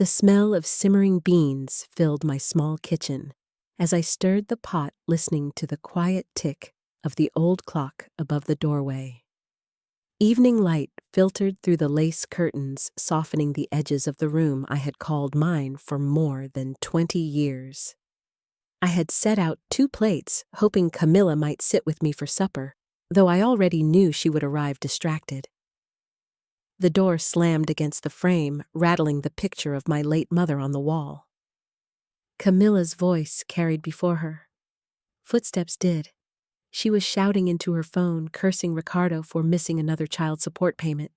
The smell of simmering beans filled my small kitchen as I stirred the pot, listening to the quiet tick of the old clock above the doorway. Evening light filtered through the lace curtains, softening the edges of the room I had called mine for more than 20 years. I had set out 2 plates, hoping Camilla might sit with me for supper, though I already knew she would arrive distracted. The door slammed against the frame, rattling the picture of my late mother on the wall. Camilla's voice carried before her. Footsteps did. She was shouting into her phone, cursing Ricardo for missing another child support payment.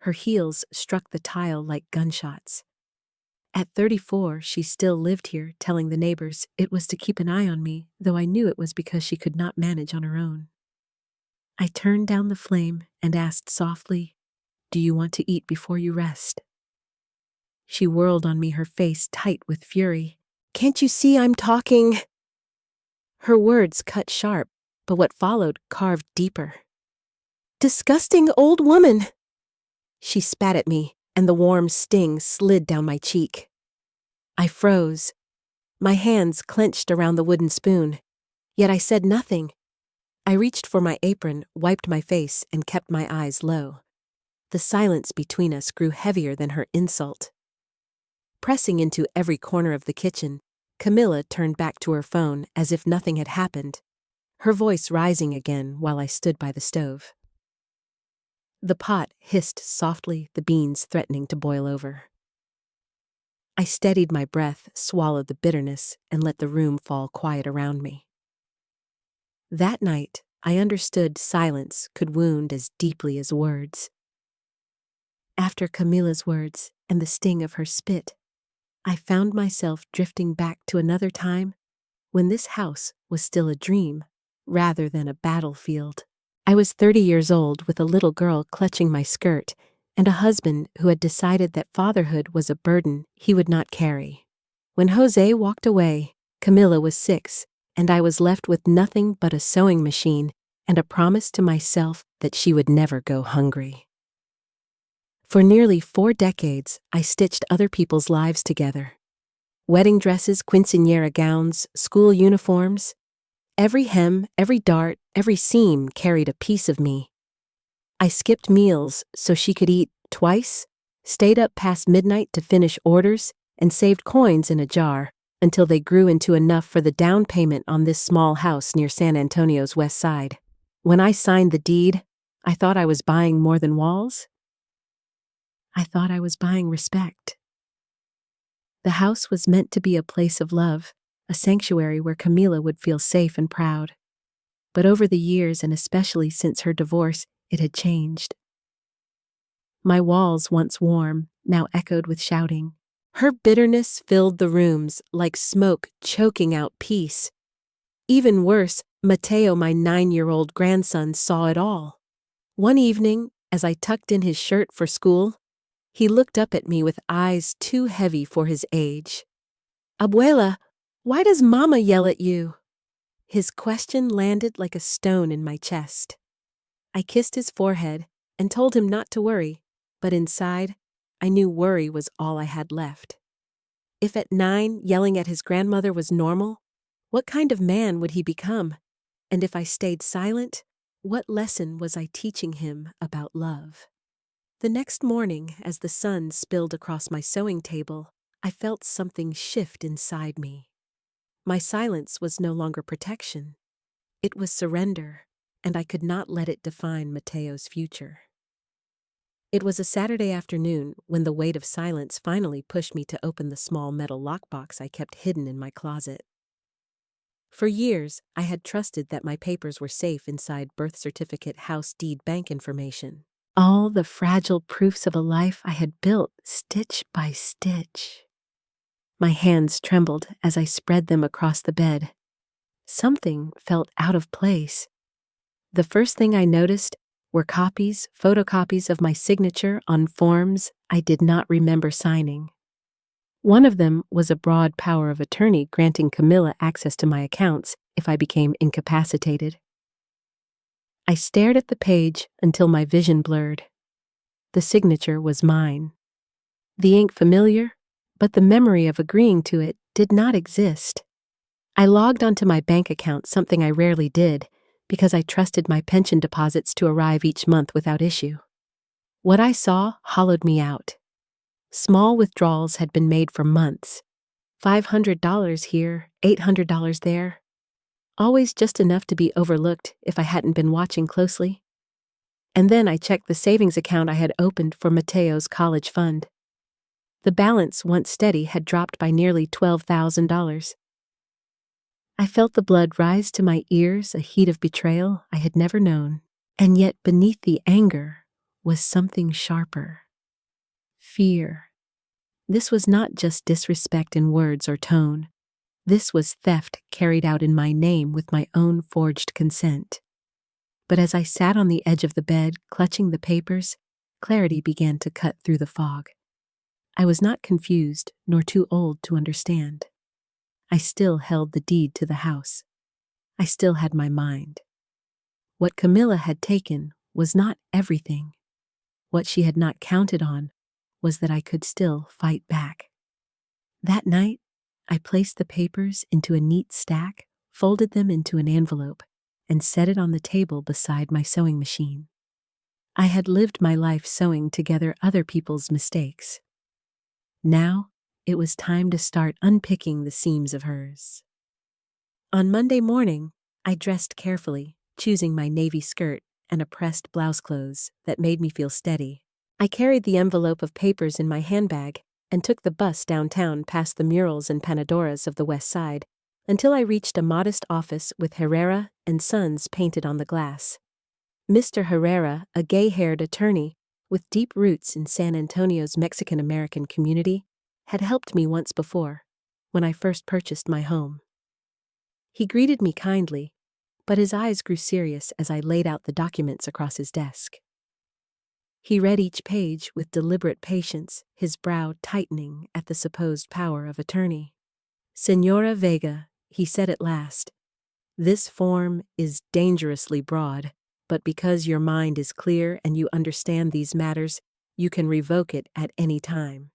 Her heels struck the tile like gunshots. At 34, she still lived here, telling the neighbors it was to keep an eye on me, though I knew it was because she could not manage on her own. I turned down the flame and asked softly, "Do you want to eat before you rest?" She whirled on me, her face tight with fury. "Can't you see I'm talking?" Her words cut sharp, but what followed carved deeper. "Disgusting old woman!" She spat at me, and the warm sting slid down my cheek. I froze. My hands clenched around the wooden spoon, yet I said nothing. I reached for my apron, wiped my face, and kept my eyes low. The silence between us grew heavier than her insult. Pressing into every corner of the kitchen, Camilla turned back to her phone as if nothing had happened, her voice rising again while I stood by the stove. The pot hissed softly, the beans threatening to boil over. I steadied my breath, swallowed the bitterness, and let the room fall quiet around me. That night, I understood silence could wound as deeply as words. After Camilla's words and the sting of her spit, I found myself drifting back to another time when this house was still a dream rather than a battlefield. I was 30 years old with a little girl clutching my skirt and a husband who had decided that fatherhood was a burden he would not carry. When Jose walked away, Camilla was 6, and I was left with nothing but a sewing machine and a promise to myself that she would never go hungry. For nearly 4 decades, I stitched other people's lives together. Wedding dresses, quinceañera gowns, school uniforms. Every hem, every dart, every seam carried a piece of me. I skipped meals so she could eat twice, stayed up past midnight to finish orders, and saved coins in a jar until they grew into enough for the down payment on this small house near San Antonio's west side. When I signed the deed, I thought I was buying more than walls. I thought I was buying respect. The house was meant to be a place of love, a sanctuary where Camilla would feel safe and proud. But over the years, and especially since her divorce, it had changed. My walls, once warm, now echoed with shouting. Her bitterness filled the rooms like smoke choking out peace. Even worse, Mateo, my 9-year-old grandson, saw it all. One evening, as I tucked in his shirt for school, he looked up at me with eyes too heavy for his age. "Abuela, why does Mama yell at you?" His question landed like a stone in my chest. I kissed his forehead and told him not to worry, but inside, I knew worry was all I had left. If at 9 yelling at his grandmother was normal, what kind of man would he become? And if I stayed silent, what lesson was I teaching him about love? The next morning, as the sun spilled across my sewing table, I felt something shift inside me. My silence was no longer protection. It was surrender, and I could not let it define Mateo's future. It was a Saturday afternoon when the weight of silence finally pushed me to open the small metal lockbox I kept hidden in my closet. For years, I had trusted that my papers were safe inside birth certificate, house deed, bank information. All the fragile proofs of a life I had built stitch by stitch. My hands trembled as I spread them across the bed. Something felt out of place. The first thing I noticed were photocopies of my signature on forms I did not remember signing. One of them was a broad power of attorney granting Camilla access to my accounts if I became incapacitated. I stared at the page until my vision blurred. The signature was mine. The ink familiar, but the memory of agreeing to it did not exist. I logged onto my bank account, something I rarely did, because I trusted my pension deposits to arrive each month without issue. What I saw hollowed me out. Small withdrawals had been made for months. $500 here, $800 there. Always just enough to be overlooked if I hadn't been watching closely. And then I checked the savings account I had opened for Mateo's college fund. The balance, once steady, had dropped by nearly $12,000. I felt the blood rise to my ears, a heat of betrayal I had never known. And yet beneath the anger was something sharper. Fear. This was not just disrespect in words or tone. This was theft carried out in my name with my own forged consent. But as I sat on the edge of the bed, clutching the papers, clarity began to cut through the fog. I was not confused, nor too old to understand. I still held the deed to the house. I still had my mind. What Camilla had taken was not everything. What she had not counted on was that I could still fight back. That night, I placed the papers into a neat stack, folded them into an envelope, and set it on the table beside my sewing machine. I had lived my life sewing together other people's mistakes. Now, it was time to start unpicking the seams of hers. On Monday morning, I dressed carefully, choosing my navy skirt and a pressed blouse clothes that made me feel steady. I carried the envelope of papers in my handbag and took the bus downtown past the murals and panadoras of the West Side until I reached a modest office with Herrera and Sons painted on the glass. Mr. Herrera, a gay-haired attorney with deep roots in San Antonio's Mexican-American community, had helped me once before, when I first purchased my home. He greeted me kindly, but his eyes grew serious as I laid out the documents across his desk. He read each page with deliberate patience, his brow tightening at the supposed power of attorney. "Señora Vega," he said at last, "this form is dangerously broad, but because your mind is clear and you understand these matters, you can revoke it at any time.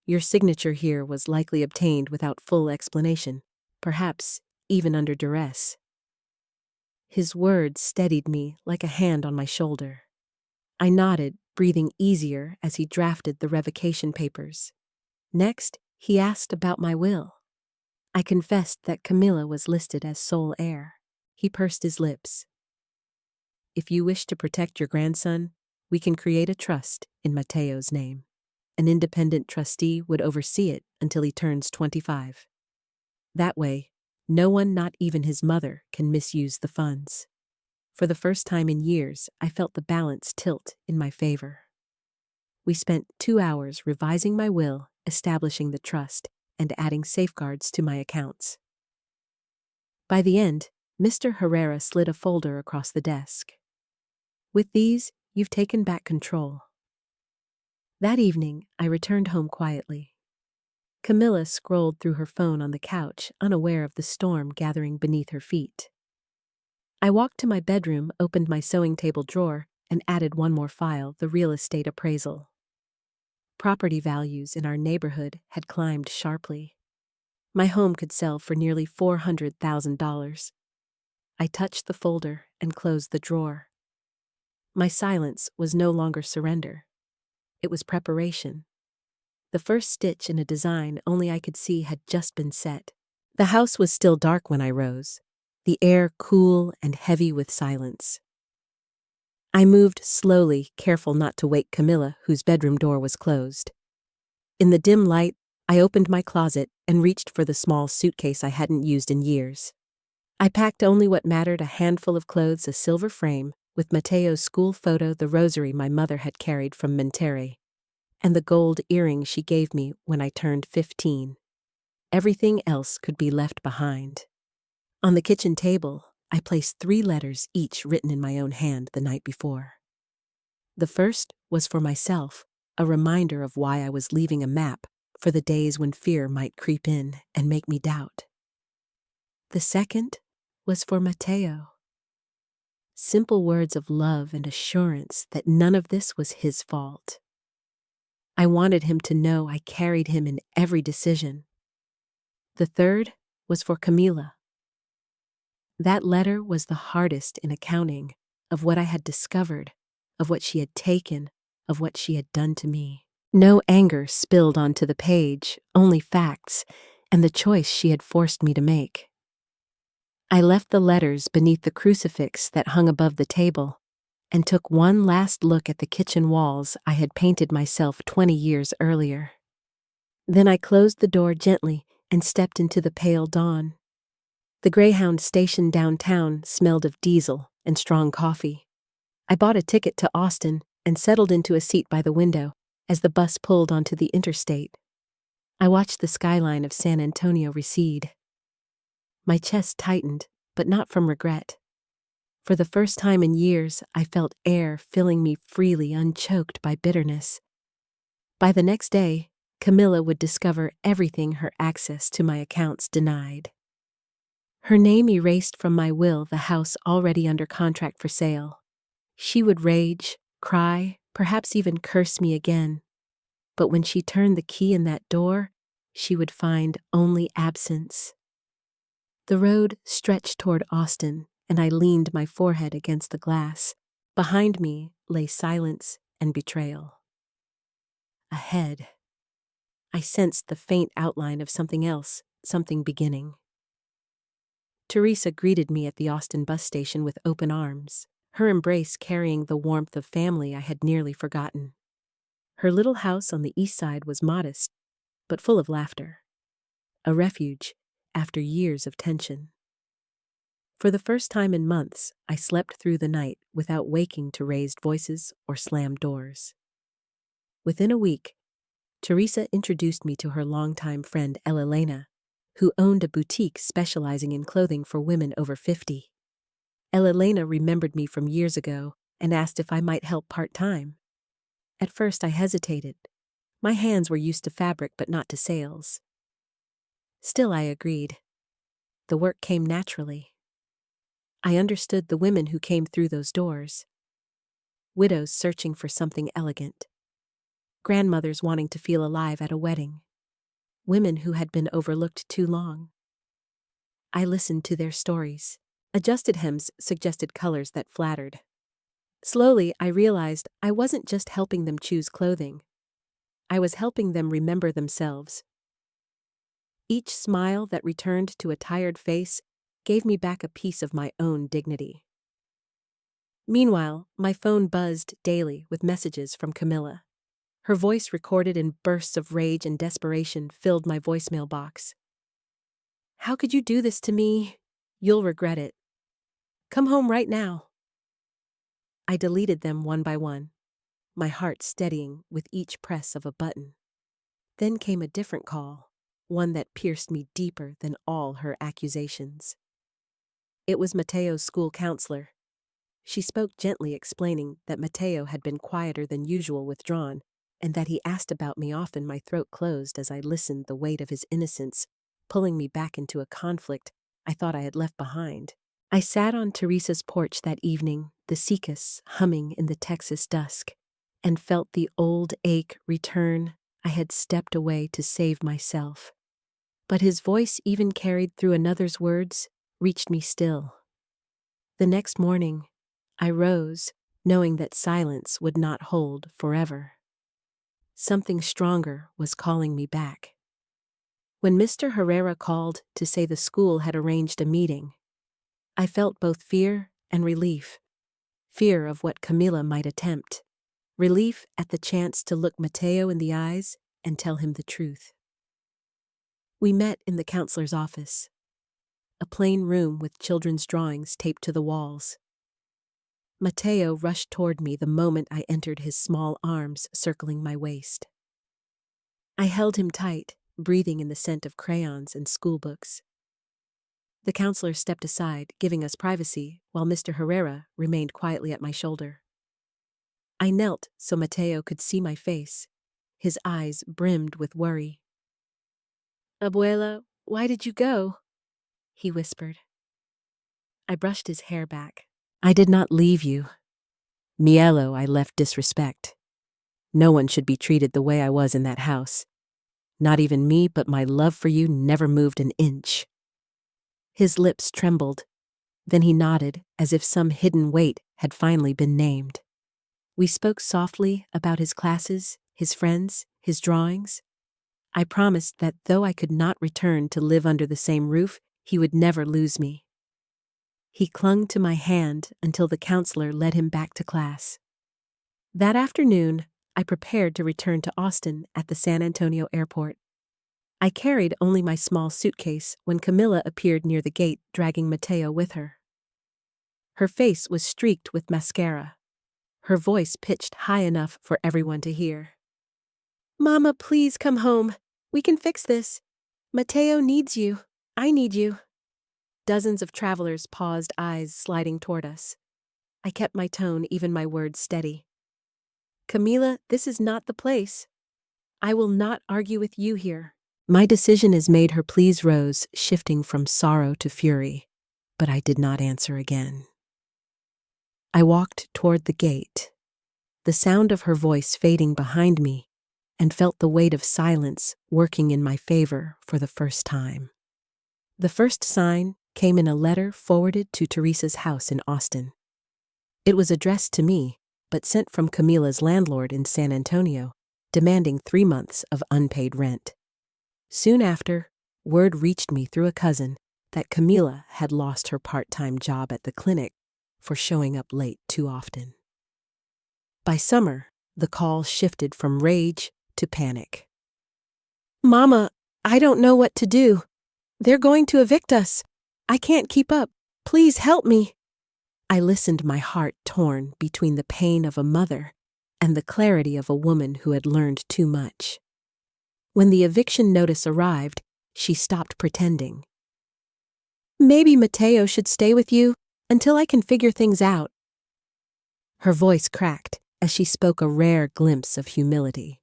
Your signature here was likely obtained without full explanation, perhaps even under duress." His words steadied me like a hand on my shoulder. I nodded, breathing easier as he drafted the revocation papers. Next, he asked about my will. I confessed that Camilla was listed as sole heir. He pursed his lips. "If you wish to protect your grandson, we can create a trust in Mateo's name. An independent trustee would oversee it until he turns 25. That way, no one, not even his mother, can misuse the funds." For the first time in years, I felt the balance tilt in my favor. We spent 2 hours revising my will, establishing the trust, and adding safeguards to my accounts. By the end, Mr. Herrera slid a folder across the desk. "With these, you've taken back control." That evening, I returned home quietly. Camilla scrolled through her phone on the couch, unaware of the storm gathering beneath her feet. I walked to my bedroom, opened my sewing table drawer, and added one more file, the real estate appraisal. Property values in our neighborhood had climbed sharply. My home could sell for nearly $400,000. I touched the folder and closed the drawer. My silence was no longer surrender. It was preparation. The first stitch in a design only I could see had just been set. The house was still dark when I rose, the air cool and heavy with silence. I moved slowly, careful not to wake Camilla, whose bedroom door was closed. In the dim light, I opened my closet and reached for the small suitcase I hadn't used in years. I packed only what mattered: a handful of clothes, a silver frame, with Mateo's school photo, the rosary my mother had carried from Monterrey, and the gold earring she gave me when I turned 15. Everything else could be left behind. On the kitchen table, I placed 3 letters, each written in my own hand the night before. The first was for myself, a reminder of why I was leaving a map for the days when fear might creep in and make me doubt. The second was for Mateo. Simple words of love and assurance that none of this was his fault. I wanted him to know I carried him in every decision. The third was for Camila. That letter was the hardest in accounting of what I had discovered, of what she had taken, of what she had done to me. No anger spilled onto the page, only facts, and the choice she had forced me to make. I left the letters beneath the crucifix that hung above the table and took one last look at the kitchen walls I had painted myself 20 years earlier. Then I closed the door gently and stepped into the pale dawn. The Greyhound station downtown smelled of diesel and strong coffee. I bought a ticket to Austin and settled into a seat by the window as the bus pulled onto the interstate. I watched the skyline of San Antonio recede. My chest tightened, but not from regret. For the first time in years, I felt air filling me freely, unchoked by bitterness. By the next day, Camilla would discover everything her access to my accounts denied. Her name erased from my will the house already under contract for sale. She would rage, cry, perhaps even curse me again. But when she turned the key in that door, she would find only absence. The road stretched toward Austin, and I leaned my forehead against the glass. Behind me lay silence and betrayal. Ahead, I sensed the faint outline of something else, something beginning. Teresa greeted me at the Austin bus station with open arms, her embrace carrying the warmth of family I had nearly forgotten. Her little house on the east side was modest, but full of laughter. A refuge after years of tension. For the first time in months, I slept through the night without waking to raised voices or slammed doors. Within a week, Teresa introduced me to her longtime friend Elena, who owned a boutique specializing in clothing for women over 50. Elena remembered me from years ago and asked if I might help part-time. At first I hesitated. My hands were used to fabric but not to sales. Still I agreed. The work came naturally. I understood the women who came through those doors. Widows searching for something elegant. Grandmothers wanting to feel alive at a wedding. Women who had been overlooked too long. I listened to their stories. Adjusted hems suggested colors that flattered. Slowly, I realized I wasn't just helping them choose clothing. I was helping them remember themselves. Each smile that returned to a tired face gave me back a piece of my own dignity. Meanwhile, my phone buzzed daily with messages from Camilla. Her voice, recorded in bursts of rage and desperation, filled my voicemail box. "How could you do this to me? You'll regret it. Come home right now." I deleted them one by one, my heart steadying with each press of a button. Then came a different call, one that pierced me deeper than all her accusations. It was Mateo's school counselor. She spoke gently, explaining that Mateo had been quieter than usual, withdrawn, and that he asked about me often. My throat closed as I listened, the weight of his innocence pulling me back into a conflict I thought I had left behind. I sat on Teresa's porch that evening, the cicadas humming in the Texas dusk, and felt the old ache return. I had stepped away to save myself. But his voice, even carried through another's words, reached me still. The next morning, I rose, knowing that silence would not hold forever. Something stronger was calling me back. When Mr. Herrera called to say the school had arranged a meeting, I felt both fear and relief. Fear of what Camila might attempt. Relief at the chance to look Mateo in the eyes and tell him the truth. We met in the counselor's office, a plain room with children's drawings taped to the walls. Mateo rushed toward me the moment I entered, his small arms circling my waist. I held him tight, breathing in the scent of crayons and schoolbooks. The counselor stepped aside, giving us privacy, while Mr. Herrera remained quietly at my shoulder. I knelt so Mateo could see my face. His eyes brimmed with worry. "Abuela, why did you go?" he whispered. I brushed his hair back. "I did not leave you. Mielo, I left disrespect. No one should be treated the way I was in that house. Not even me, but my love for you never moved an inch." His lips trembled. Then he nodded, as if some hidden weight had finally been named. We spoke softly about his classes, his friends, his drawings. I promised that though I could not return to live under the same roof, he would never lose me. He clung to my hand until the counselor led him back to class. That afternoon, I prepared to return to Austin at the San Antonio airport. I carried only my small suitcase when Camilla appeared near the gate, dragging Mateo with her. Her face was streaked with mascara, her voice pitched high enough for everyone to hear. "Mama, please come home. We can fix this. Mateo needs you. I need you." Dozens of travelers paused, eyes sliding toward us. I kept my tone, even my words, steady. "Camila, this is not the place. I will not argue with you here." My decision is made. Her pleas rose, shifting from sorrow to fury, but I did not answer again. I walked toward the gate, the sound of her voice fading behind me, and felt the weight of silence working in my favor for the first time. The first sign came in a letter forwarded to Teresa's house in Austin. It was addressed to me, but sent from Camila's landlord in San Antonio, demanding 3 months of unpaid rent. Soon after, word reached me through a cousin that Camila had lost her part-time job at the clinic for showing up late too often. By summer, the call shifted from rage to panic. "Mama, I don't know what to do. They're going to evict us. I can't keep up. Please help me." I listened, my heart torn between the pain of a mother and the clarity of a woman who had learned too much. When the eviction notice arrived, she stopped pretending. "Maybe Mateo should stay with you until I can figure things out." Her voice cracked as she spoke, a rare glimpse of humility.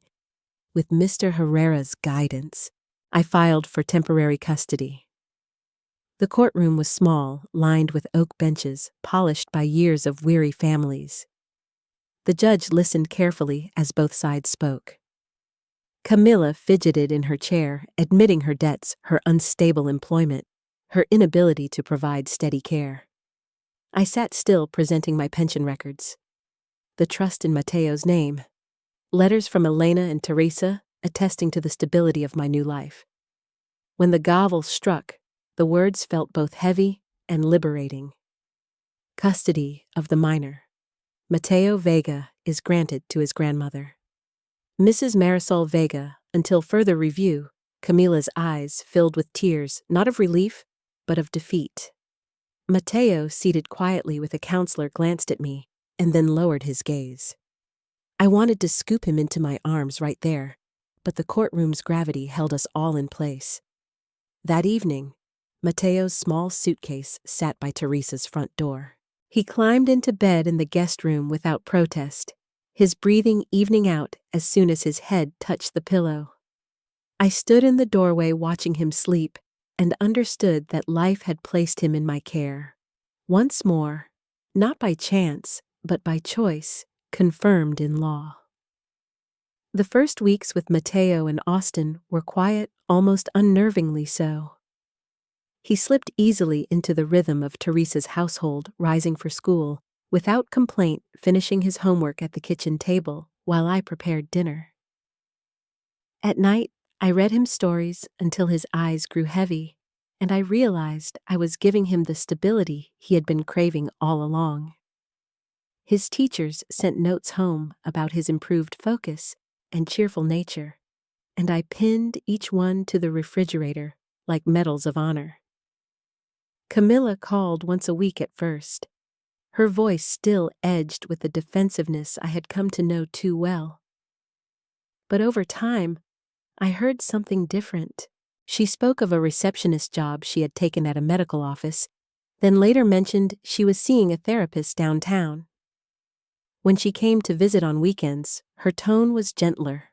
With Mr. Herrera's guidance, I filed for temporary custody. The courtroom was small, lined with oak benches, polished by years of weary families. The judge listened carefully as both sides spoke. Camilla fidgeted in her chair, admitting her debts, her unstable employment, her inability to provide steady care. I sat still, presenting my pension records, the trust in Mateo's name, letters from Elena and Teresa attesting to the stability of my new life. When the gavel struck, the words felt both heavy and liberating. Custody of the minor. Mateo Vega is granted to his grandmother. Mrs. Marisol Vega, until further review. Camila's eyes filled with tears, not of relief, but of defeat. Mateo, seated quietly with a counselor, glanced at me and then lowered his gaze. I wanted to scoop him into my arms right there, but the courtroom's gravity held us all in place. That evening, Mateo's small suitcase sat by Teresa's front door. He climbed into bed in the guest room without protest, his breathing evening out as soon as his head touched the pillow. I stood in the doorway watching him sleep and understood that life had placed him in my care. Once more, not by chance, but by choice, confirmed in law. The first weeks with Mateo in Austin were quiet, almost unnervingly so. He slipped easily into the rhythm of Teresa's household, rising for school, without complaint, finishing his homework at the kitchen table while I prepared dinner. At night, I read him stories until his eyes grew heavy, and I realized I was giving him the stability he had been craving all along. His teachers sent notes home about his improved focus and cheerful nature, and I pinned each one to the refrigerator like medals of honor. Camilla called once a week at first, her voice still edged with the defensiveness I had come to know too well. But over time, I heard something different. She spoke of a receptionist job she had taken at a medical office, then later mentioned she was seeing a therapist downtown. When she came to visit on weekends, her tone was gentler.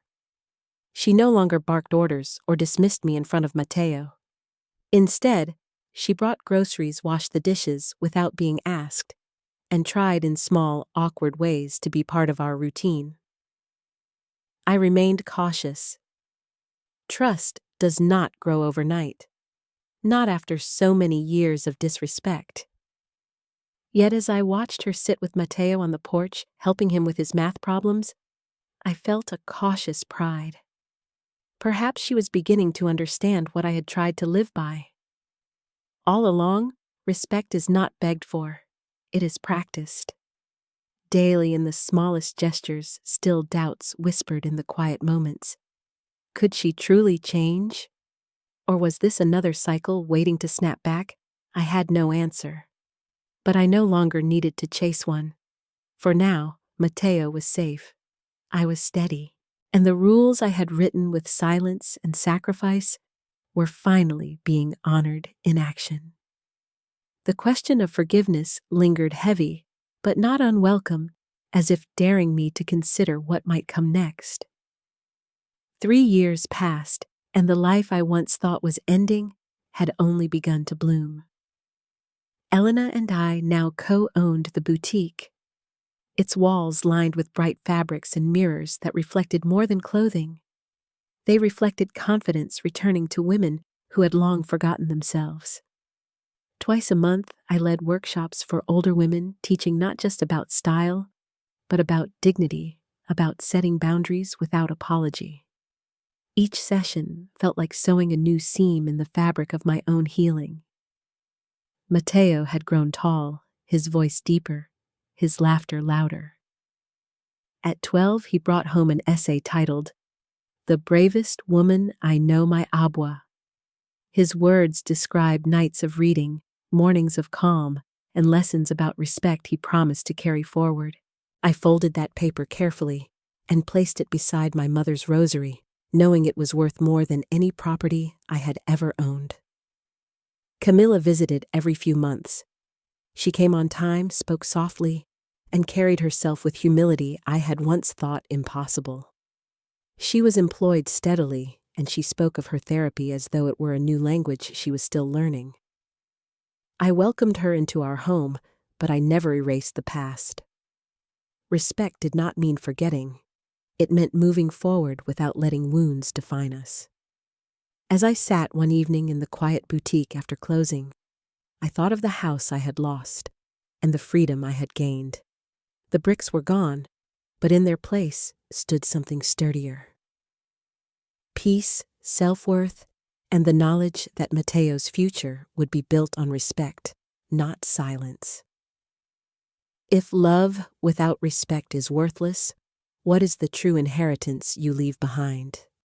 She no longer barked orders or dismissed me in front of Mateo. Instead, she brought groceries, washed the dishes without being asked, and tried in small, awkward ways to be part of our routine. I remained cautious. Trust does not grow overnight. Not after so many years of disrespect. Yet as I watched her sit with Matteo on the porch, helping him with his math problems, I felt a cautious pride. Perhaps she was beginning to understand what I had tried to live by. All along, respect is not begged for. It is practiced. Daily in the smallest gestures, still doubts whispered in the quiet moments. Could she truly change? Or was this another cycle waiting to snap back? I had no answer. But I no longer needed to chase one. For now, Matteo was safe. I was steady. And the rules I had written with silence and sacrifice were finally being honored in action. The question of forgiveness lingered heavy, but not unwelcome, as if daring me to consider what might come next. 3 years passed, and the life I once thought was ending had only begun to bloom. Elena and I now co-owned the boutique. Its walls lined with bright fabrics and mirrors that reflected more than clothing. They reflected confidence returning to women who had long forgotten themselves. Twice a month, I led workshops for older women, teaching not just about style, but about dignity, about setting boundaries without apology. Each session felt like sewing a new seam in the fabric of my own healing. Matteo had grown tall, his voice deeper, his laughter louder. At 12, he brought home an essay titled, "The Bravest Woman I Know My Abwa." His words described nights of reading, mornings of calm, and lessons about respect he promised to carry forward. I folded that paper carefully and placed it beside my mother's rosary, knowing it was worth more than any property I had ever owned. Camilla visited every few months. She came on time, spoke softly, and carried herself with humility I had once thought impossible. She was employed steadily, and she spoke of her therapy as though it were a new language she was still learning. I welcomed her into our home, but I never erased the past. Respect did not mean forgetting. It meant moving forward without letting wounds define us. As I sat one evening in the quiet boutique after closing, I thought of the house I had lost and the freedom I had gained. The bricks were gone, but in their place stood something sturdier. Peace, self-worth, and the knowledge that Matteo's future would be built on respect, not silence. If love without respect is worthless, what is the true inheritance you leave behind?